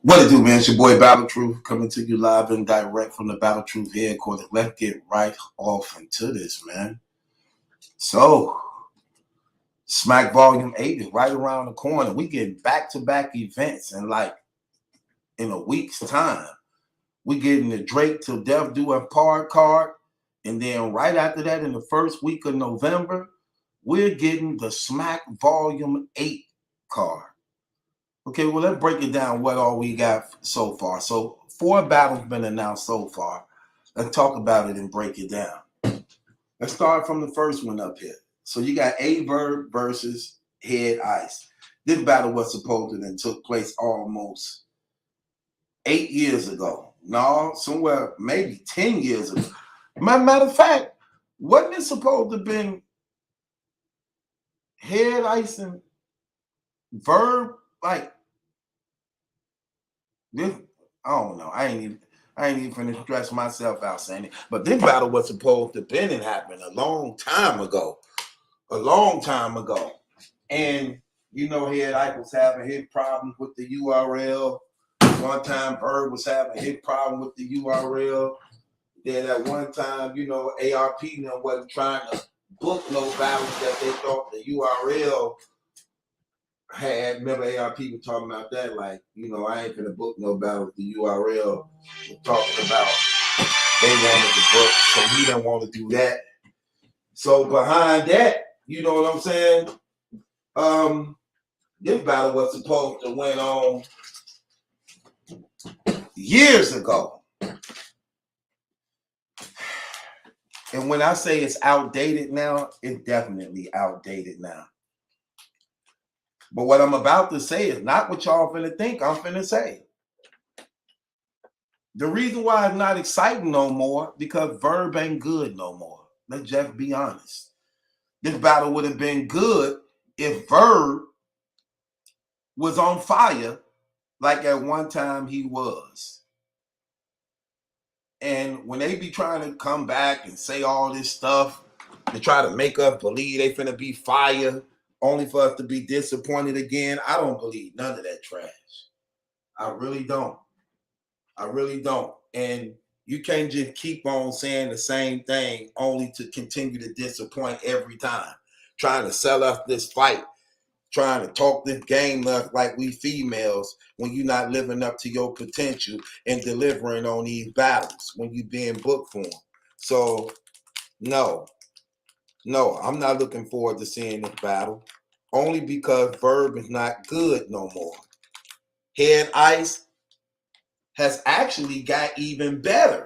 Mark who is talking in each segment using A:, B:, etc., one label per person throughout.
A: What it do, man? It's your boy Battle Truth coming to you live and direct from the Battle Truth headquarters. Let's get right off into this, man. So, Smack Volume 8 is right around the corner. We get back-to-back events in a week's time. We getting the Drake Till Death Do Us Part card. And then right after that, in the first week of November, we're getting the Smack Volume 8 card. Okay, well, let's break it down what all we got so far. So 4 battles been announced so far. Let's talk about it and break it down. Let's start from the first one up here. So you got A-Verb versus Head Ice. This battle was supposed to took place almost 8 years ago. No, somewhere maybe 10 years ago. Matter of fact, wasn't it supposed to have been Head Ice and Verb? Like, this, I don't know. I ain't even finna stress myself out saying it. But this battle was supposed to have been and happened a long time ago. A long time ago. And you know, Head Ike was having his problems with the URL. One time Bird was having his problem with the URL. Then at one time, you know, ARP wasn't trying to book no battles that they thought the URL had. Remember ARP was talking about that, like, you know, I ain't gonna book no battle with the URL. We're talking about they wanted to book, so he didn't want to do that. So behind that, you know what I'm saying? This battle was supposed to went on years ago. And when I say it's outdated now, it's definitely outdated now. But what I'm about to say is not what y'all finna think I'm finna say. The reason why it's not exciting no more, because Verb ain't good no more. Let's just be honest. This battle would have been good if Verb was on fire like at one time he was. And when they be trying to come back and say all this stuff to try to make us believe they finna be fire only for us to be disappointed again, I don't believe none of that trash. I really don't. I really don't. And you can't just keep on saying the same thing only to continue to disappoint every time. Trying to sell us this fight, trying to talk this game like we females when you're not living up to your potential and delivering on these battles when you're being booked for them. So, no, I'm not looking forward to seeing this battle only because Verb is not good no more. Head Ice has actually got even better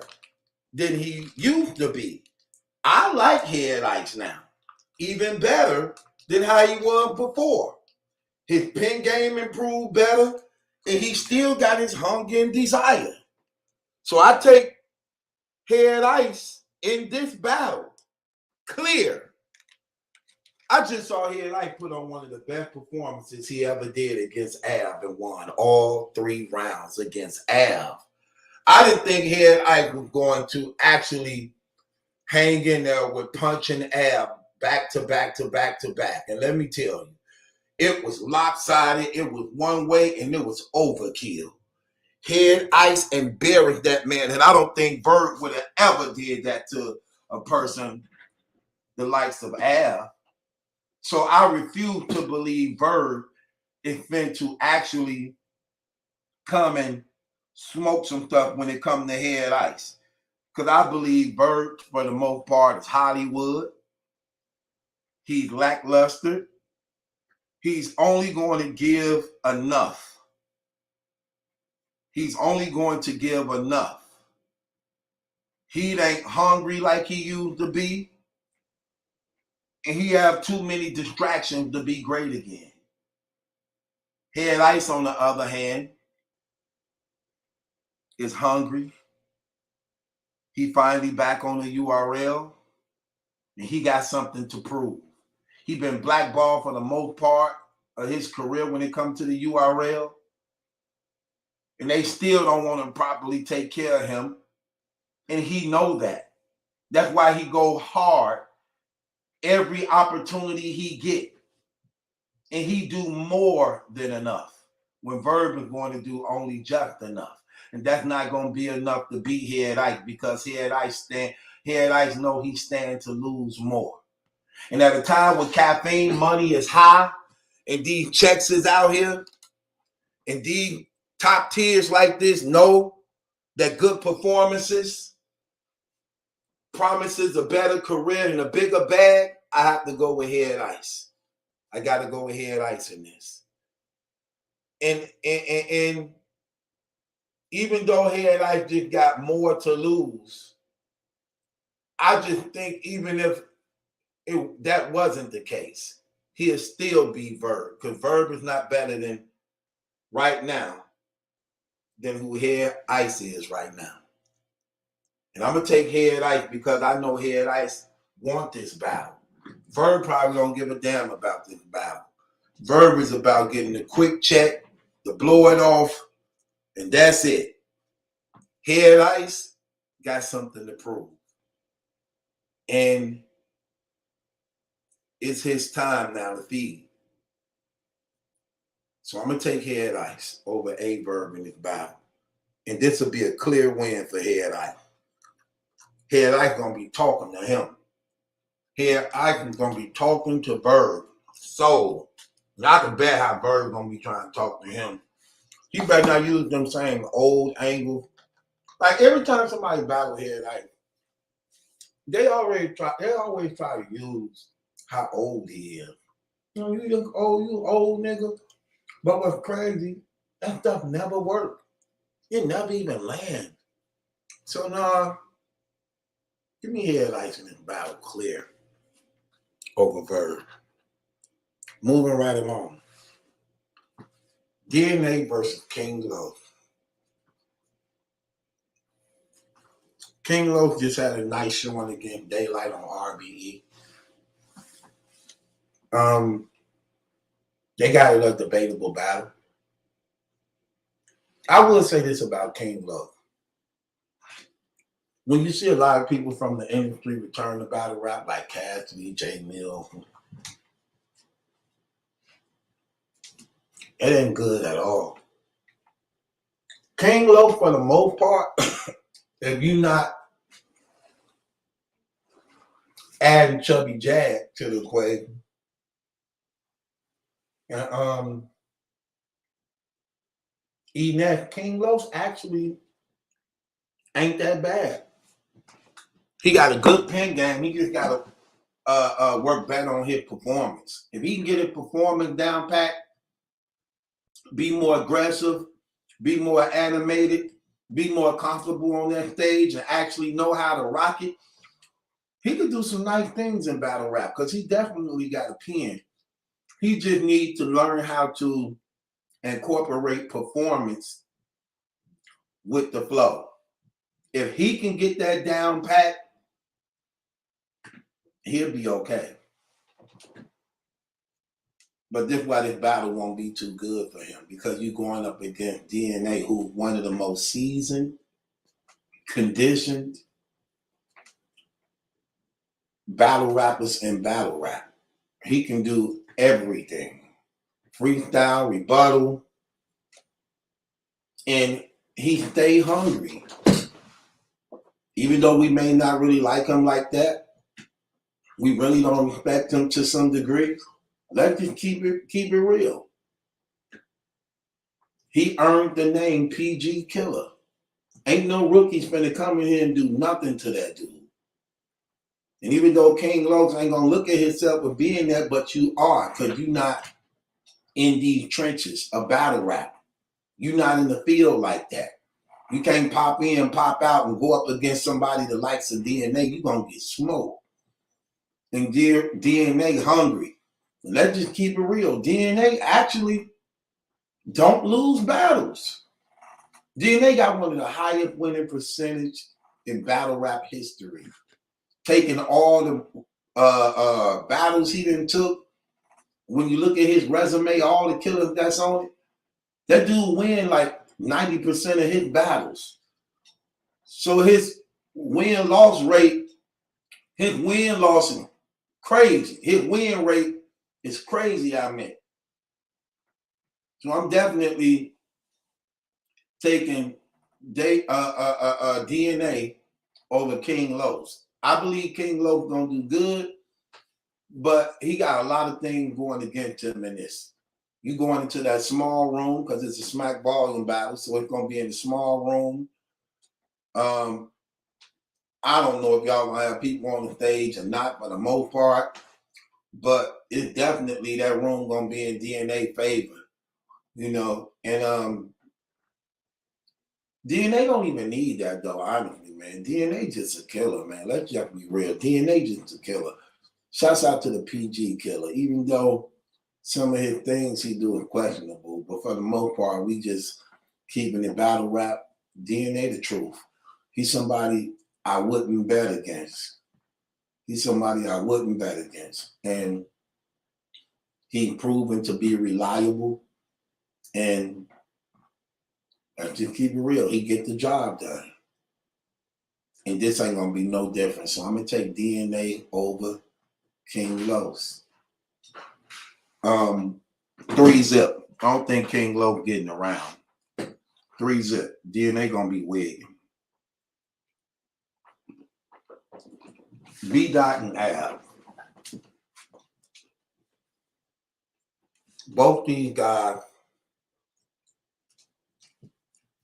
A: than he used to be. I like Head Ice now, even better than how he was before. His pen game improved better, and he still got his hunger and desire. So I take Head Ice in this battle. Clear. I just saw Head Ice put on one of the best performances he ever did against Av and won all 3 rounds against Av. I didn't think Head Ice was going to actually hang in there with Punch and Av back to back to back to back. And let me tell you, it was lopsided, it was one way, and it was overkill. Head Ice embarrassed that man, and I don't think Bird would have ever did that to a person the likes of Av. So I refuse to believe Bird is meant to actually come and smoke some stuff when it comes to Head Ice. Because I believe Bird, for the most part, is Hollywood. He's lackluster. He's only going to give enough. He's only going to give enough. He ain't hungry like he used to be. And he have too many distractions to be great again. Head Ice, on the other hand, is hungry. He finally back on the URL, and he got something to prove. He been blackballed for the most part of his career when it comes to the URL, and they still don't want to properly take care of him, and he know that. That's why he go hard every opportunity he get, and he do more than enough when Verb is going to do only just enough. And that's not going to be enough to beat Head Ice, because Head Ice know he stand to lose more. And at a time when caffeine money is high and these checks is out here and these top tiers like this know that good performances promises a better career and a bigger bag, I have to go with Head Ice. I got to go with Head Ice in this. And even though Head Ice just got more to lose, I just think even if that wasn't the case, he'll still be Verb, because Verb is not better than right now than who Head Ice is right now. And I'm going to take Head Ice because I know Head Ice want this battle. Verb probably don't give a damn about this battle. Verb is about getting a quick check, to blow it off, and that's it. Head Ice got something to prove. And it's his time now to feed. So I'm going to take Head Ice over Verb in this battle. And this will be a clear win for Head Ice. Head Ice going to be talking to him. Head Ice is going to be talking to Verb. So, I can bet how Verb going to be trying to talk to him. He better not use them same old angles. Like every time somebody battle Head Ice, they always try to use how old he is. You know, you look old, you old nigga. But what's crazy, that stuff never worked. It never even land. So nah, give me Head Ice in this battle clear over Verb. Moving right along. DNA versus King Los. King Los just had a nice showing against Daylight on RBE. They got a debatable battle. I will say this about King Los. When you see a lot of people from the industry return to battle rap, like Cassidy, J Mill, it ain't good at all. King Los, for the most part, if you not adding Chubby Jag to the equation, and King Los actually ain't that bad. He got a good pen game. He just got to work better on his performance. If he can get his performance down pat, be more aggressive, be more animated, be more comfortable on that stage, and actually know how to rock it, he could do some nice things in battle rap because he definitely got a pen. He just needs to learn how to incorporate performance with the flow. If he can get that down pat, he'll be okay. But this is why this battle won't be too good for him, because you're going up against DNA, who's one of the most seasoned, conditioned battle rappers in battle rap. He can do everything. Freestyle, rebuttal, and he stay hungry. Even though we may not really like him like that, we really don't respect him to some degree. Let's just keep it real. He earned the name PG Killer. Ain't no rookies finna come in here and do nothing to that dude. And even though King Los ain't gonna look at himself as being that, but you are, because you're not in these trenches of battle rap. You're not in the field like that. You can't pop in, pop out, and go up against somebody the likes of DNA. You're gonna get smoked. And DNA hungry. Let's just keep it real. DNA actually don't lose battles. DNA got one of the highest winning percentage in battle rap history. Taking all the battles he done took, when you look at his resume, all the killers that's on it, that dude win like 90% of his battles. So his win-loss rate, his win-loss is crazy. His win rate is crazy, I mean. So I'm definitely taking DNA over King Los. I believe King Los gonna do good, but he got a lot of things going against him in this. You going into that small room because it's a smack volume battle, so it's gonna be in the small room. I don't know if y'all gonna have people on the stage or not, for the most part, but it's definitely that room gonna be in DNA favor, you know. And DNA don't even need that though, honestly, man. DNA just a killer, man. Let's just be real. DNA just a killer. Shouts out to the PG killer, even though some of his things he do is questionable, but for the most part, we just keeping it battle rap. DNA the truth. He's somebody I wouldn't bet against. He's somebody I wouldn't bet against. And he's proven to be reliable. And let's just keep it real. He get the job done. And this ain't gonna be no different. So I'm gonna take DNA over King Los. 3-zip. I don't think King Lo getting around. 3-zip. DNA gonna be wigging. B-Dot and Ab. Both these guys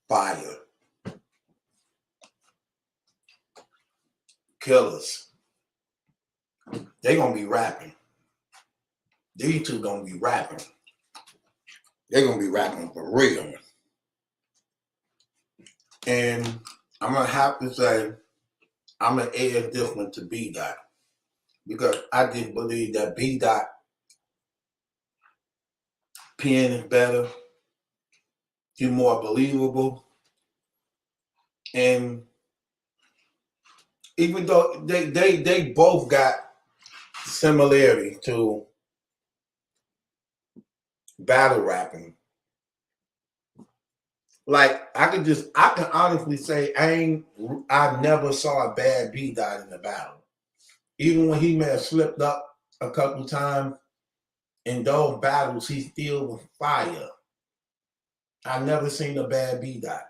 A: fire. Killers. They gonna be rapping. These two gonna be rapping. They're gonna be rapping for real. And I'm gonna have to say, I'm gonna add this one to B-Dot. Because I just believe that B-Dot pen is better. He's more believable. And even though they both got similarity to battle rapping, like I can honestly say I never saw a bad B-Dot in the battle. Even when he may have slipped up a couple times in those battles, he still was fire. I never seen a bad B-Dot.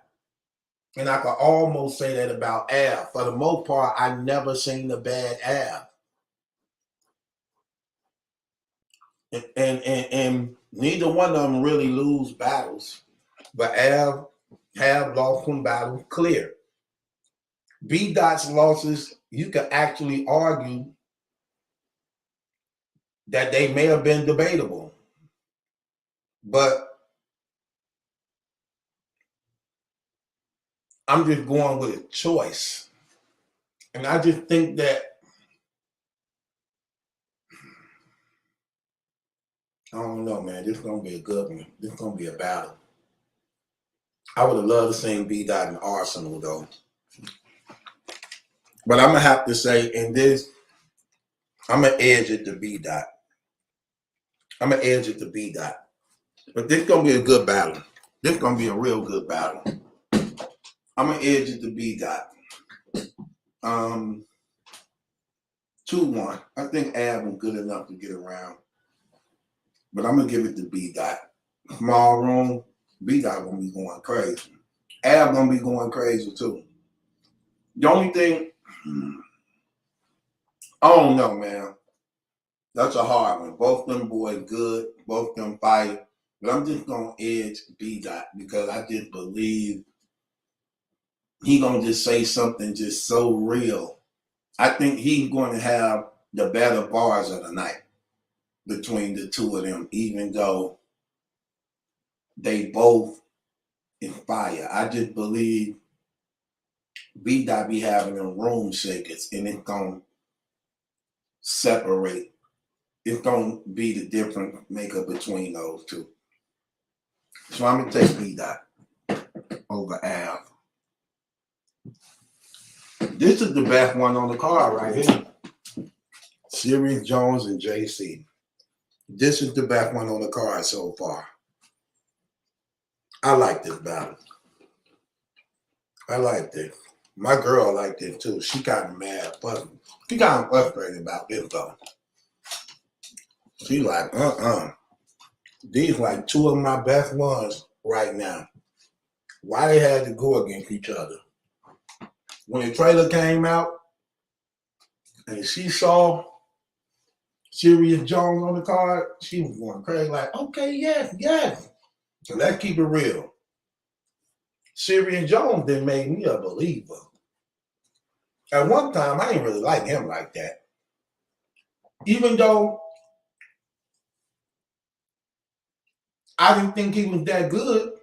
A: And I could almost say that about Av. For the most part, I never seen a bad Av. And neither one of them really lose battles. But Av have lost some battles clear. B-Dot's losses, you could actually argue that they may have been debatable. But I'm just going with a choice. And I just think that, I don't know, man, this is going to be a good one. This is going to be a battle. I would have loved to see B-Dot in Arsenal, though. But I'm going to have to say, in this, I'm going to edge it to B-Dot. I'm going to edge it to B-Dot. But this is going to be a good battle. This is going to be a real good battle. I'm going to edge it to B-Dot. 2-1. I think Ab is good enough to get around. But I'm going to give it to B-Dot. Small room, B-Dot going to be going crazy. Ab going to be going crazy too. The only thing, I don't know, man. That's a hard one. Both them boys good. Both them fight. But I'm just going to edge B-Dot because I just believe he going to just say something just so real. I think he's going to have the better bars of the night between the two of them, even though they both in fire. I just believe B-Dot be having them room shakers, and it's going to separate. It's going to be the different makeup between those two. So I'm going to take B-Dot over Av. This is the best one on the card right here. Sirius Jones and JC. This is the best one on the card so far. I like this battle. I like this. My girl liked this too. She got mad, but she got frustrated about this though. She like, These like two of my best ones right now. Why they had to go against each other? When the trailer came out and she saw Serious Jones on the card, she was going crazy like, okay, yes. So let's keep it real. Serious Jones then made me a believer. At one time, I didn't really like him like that. Even though I didn't think he was that good,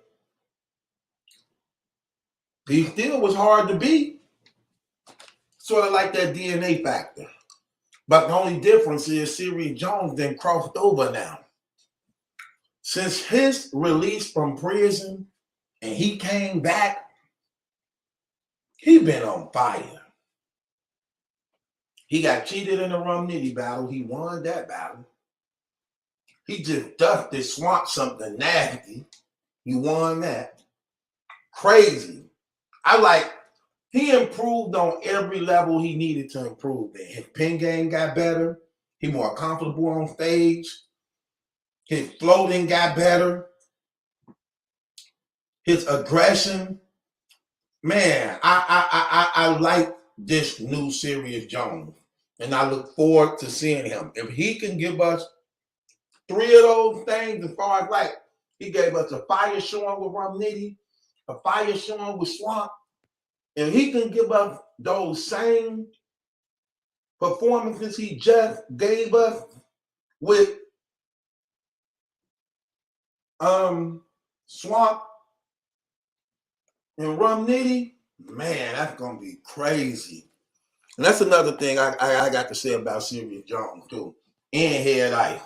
A: he still was hard to beat. Sort of like that DNA factor. But the only difference is Serious Jones then crossed over now. Since his release from prison and he came back, he been on fire. He got cheated in the Rum Nitty battle. He won that battle. He just dusted Swamp something nasty. He won that. Crazy. He improved on every level he needed to improve in. His pen game got better. He more comfortable on stage. His floating got better. His aggression. Man, I like this new Serious Jones. And I look forward to seeing him. If he can give us 3 of those things, as far as like, he gave us a fire showing with Rum Nitty, a fire showing with Swamp. If he can give us those same performances he just gave us with Swamp and Rum Nitty, man, that's gonna be crazy. And that's another thing I got to say about Serious Jones too. And Head Ice.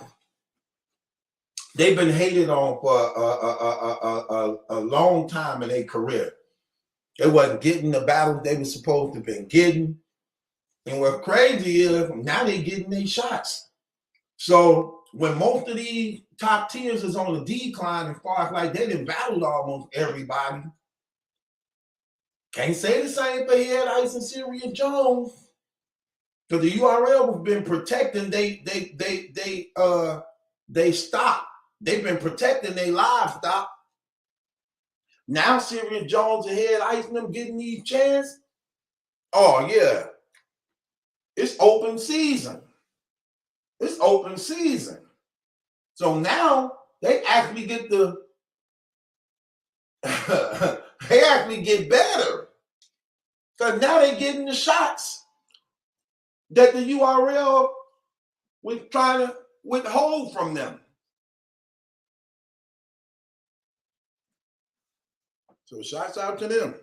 A: They've been hated on for a long time in their career. They wasn't getting the battles they were supposed to have been getting. And what's crazy is now they getting their shots. So when most of these top tiers is on the decline, as far as like they done battled almost everybody. Can't say the same for Head Ice and Serious Jones. Because the URL has been protecting they stock. They've been protecting their livestock. Now Serious Jones and Head Ice and them getting these chances. Oh yeah. It's open season. It's open season. So now they actually get the they actually get better. Because now they're getting the shots that the URL was trying to withhold from them. So shouts out to them.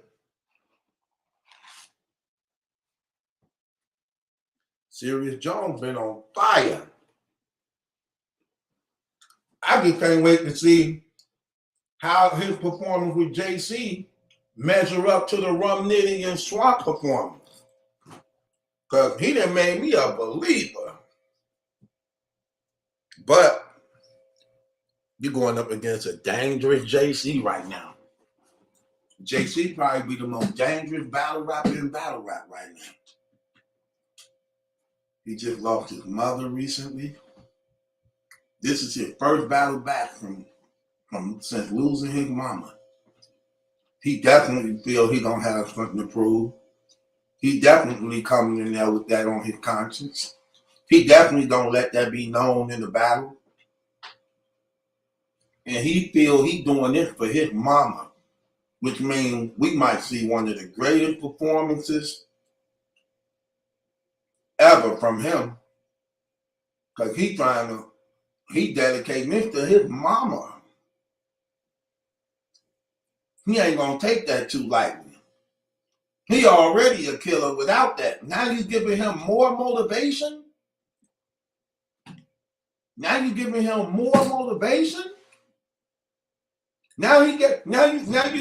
A: Serious Jones been on fire. I just can't wait to see how his performance with JC measure up to the Rum Nitty and Swamp performance. Because he done made me a believer. But you're going up against a dangerous JC right now. JC probably be the most dangerous battle rapper in battle rap right now. He just lost his mother recently. This is his first battle back from since losing his mama. He definitely feel he gonna have something to prove. He definitely coming in there with that on his conscience. He definitely don't let that be known in the battle. And he feel he doing this for his mama, which means we might see one of the greatest performances ever from him. Because he dedicating this to his mama. He ain't gonna take that too lightly. He already a killer without that. Now he's giving him more motivation. Now you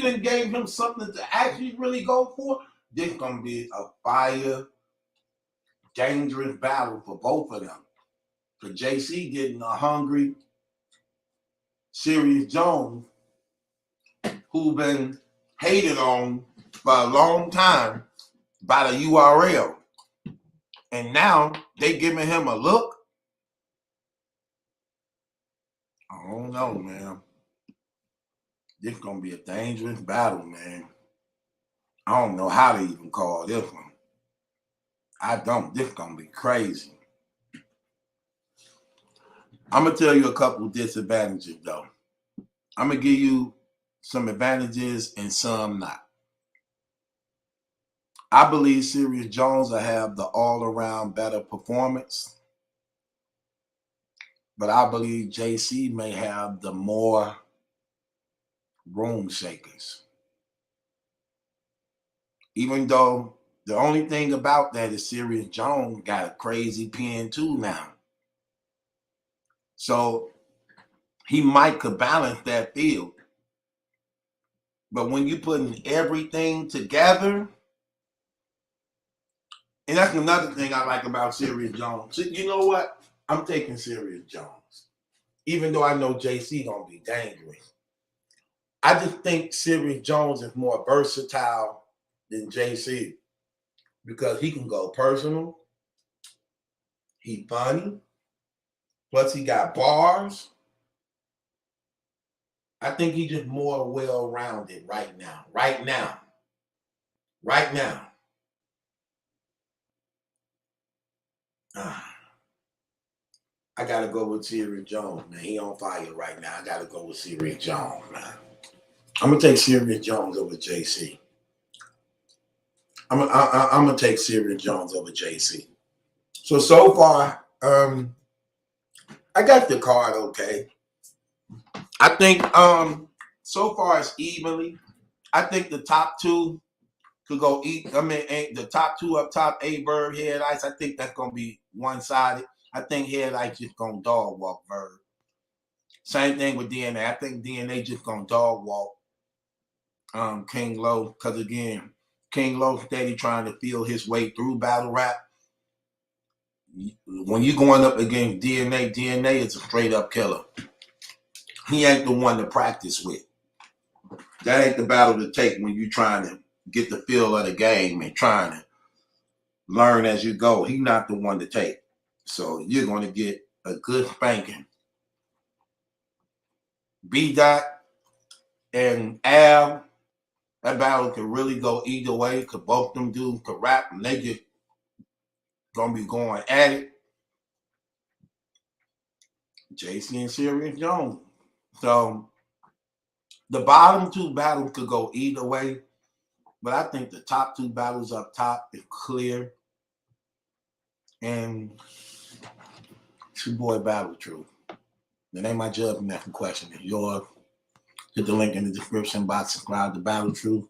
A: done gave him something to actually really go for. This gonna be a fire, dangerous battle for both of them. For JC getting a hungry Serious Jones, who been hated on for a long time by the URL. And now they giving him a look. I don't know, man. This is gonna be a dangerous battle, man. I don't know how to even call this one. I don't. This is gonna be crazy. I'm gonna tell you a couple disadvantages though. I'm gonna give you some advantages and some not. I believe Serious Jones will have the all-around better performance, but I believe JC may have the more room shakers. Even though the only thing about that is Serious Jones got a crazy pen too now. So he might could balance that field. But when you're putting everything together, and that's another thing I like about Serious Jones. So you know what? I'm taking Serious Jones. Even though I know JC gonna be dangerous. I just think Serious Jones is more versatile than JC because he can go personal. He funny. Plus he got bars. I think he's just more well-rounded right now. Right now. I gotta go with Serious Jones, man. He on fire right now. I gotta go with Serious Jones, man. I'm gonna take Serious Jones over JC. I'm gonna take Serious Jones over JC. So far, I got the card okay. I think so far it's evenly. I think the top two could go eat. I mean, the top two up top, A-Bird, Head Ice. I think that's gonna be one-sided. I think Head Ice just gonna dog walk Bird. Same thing with DNA. I think DNA just gonna dog walk King Low, because again, King Low steady trying to feel his way through battle rap. When you're going up against DNA, DNA is a straight up killer. He ain't the one to practice with. That ain't the battle to take when you're trying to get the feel of the game and trying to learn as you go. He's not the one to take. So you're going to get a good spanking. B-Dot and Al, that battle could really go either way. Could both them dudes could rap and they just going to be going at it. JC and Serious Jones. So the bottom two battles could go either way. But I think the top two battles up top is clear. And it's your boy Battle Truth. That ain't my judgment. That's the question. It's yours. Hit the link in the description box. Subscribe to Battle Truth.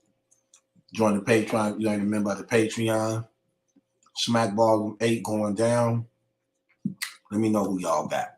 A: Join the Patreon. You ain't a member of the Patreon. Smack Ball 8 going down. Let me know who y'all got.